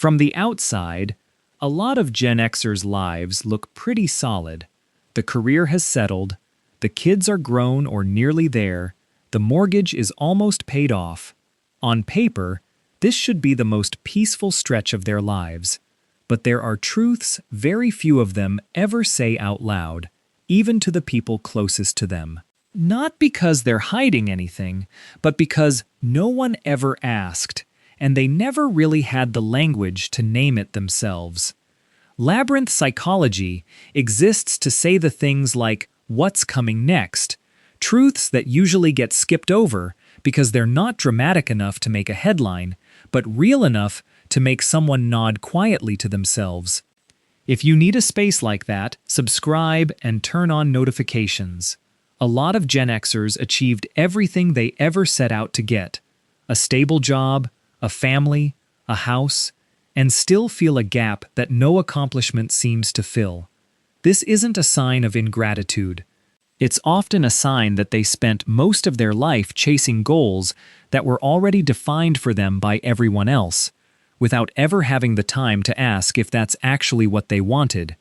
From the outside, a lot of Gen Xers' lives look pretty solid. The career has settled, the kids are grown or nearly there, the mortgage is almost paid off. On paper, this should be the most peaceful stretch of their lives. But there are truths very few of them ever say out loud, even to the people closest to them. Not because they're hiding anything, but because no one ever asked, and they never really had the language to name it themselves. Labyrinth psychology exists to say the things like, "What's coming next?" Truths that usually get skipped over because they're not dramatic enough to make a headline, but real enough to make someone nod quietly to themselves. If you need a space like that, subscribe and turn on notifications. A lot of Gen Xers achieved everything they ever set out to get: a stable job, a family, a house, and still feel a gap that no accomplishment seems to fill. This isn't a sign of ingratitude. It's often a sign that they spent most of their life chasing goals that were already defined for them by everyone else, without ever having the time to ask if that's actually what they wanted.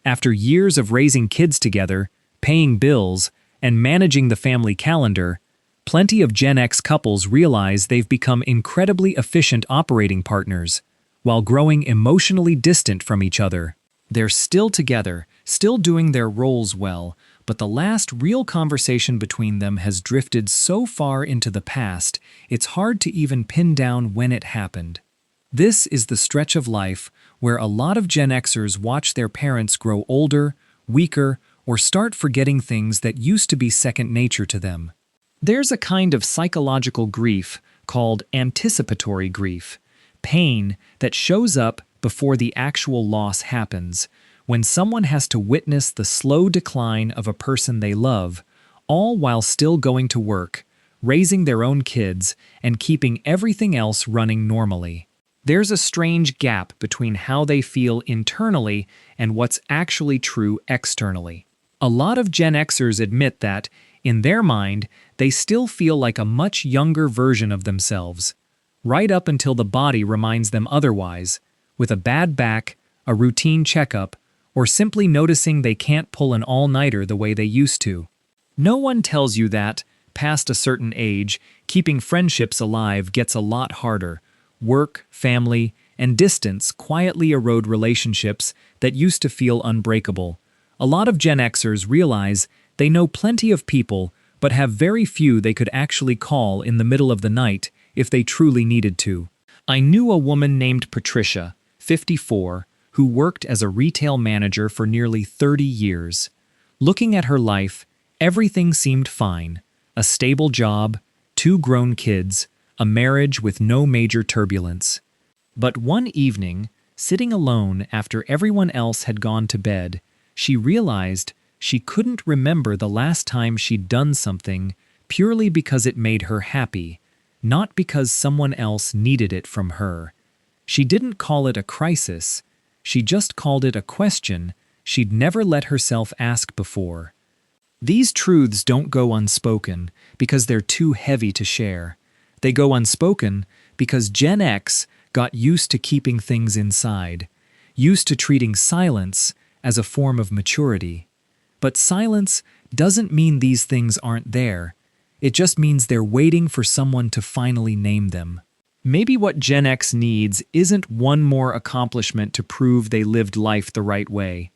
After years of raising kids together, paying bills, and managing the family calendar, plenty of Gen X couples realize they've become incredibly efficient operating partners, while growing emotionally distant from each other. They're still together, still doing their roles well, but the last real conversation between them has drifted so far into the past, it's hard to even pin down when it happened. This is the stretch of life where a lot of Gen Xers watch their parents grow older, weaker, or start forgetting things that used to be second nature to them. There's a kind of psychological grief called anticipatory grief, pain that shows up before the actual loss happens, when someone has to witness the slow decline of a person they love, all while still going to work, raising their own kids, and keeping everything else running normally. There's a strange gap between how they feel internally and what's actually true externally. A lot of Gen Xers admit that, in their mind, they still feel like a much younger version of themselves, right up until the body reminds them otherwise, with a bad back, a routine checkup, or simply noticing they can't pull an all-nighter the way they used to. No one tells you that, past a certain age, keeping friendships alive gets a lot harder. Work, family, and distance quietly erode relationships that used to feel unbreakable. A lot of Gen Xers realize they know plenty of people, but have very few they could actually call in the middle of the night if they truly needed to. I knew a woman named Patricia, 54, who worked as a retail manager for nearly 30 years. Looking at her life, everything seemed fine. A stable job, 2 grown kids, a marriage with no major turbulence. But one evening, sitting alone after everyone else had gone to bed, she realized she couldn't remember the last time she'd done something purely because it made her happy, not because someone else needed it from her. She didn't call it a crisis. She just called it a question she'd never let herself ask before. These truths don't go unspoken because they're too heavy to share. They go unspoken because Gen X got used to keeping things inside, used to treating silence as a form of maturity. But silence doesn't mean these things aren't there. It just means they're waiting for someone to finally name them. Maybe what Gen X needs isn't one more accomplishment to prove they lived life the right way.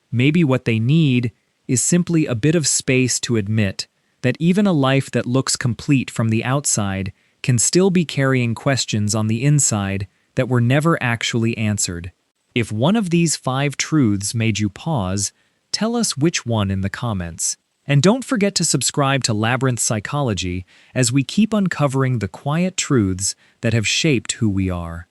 Maybe what they need is simply a bit of space to admit that even a life that looks complete from the outside can still be carrying questions on the inside that were never actually answered. If one of these 5 truths made you pause, tell us which one in the comments. And don't forget to subscribe to Labyrinth Psychology as we keep uncovering the quiet truths that have shaped who we are.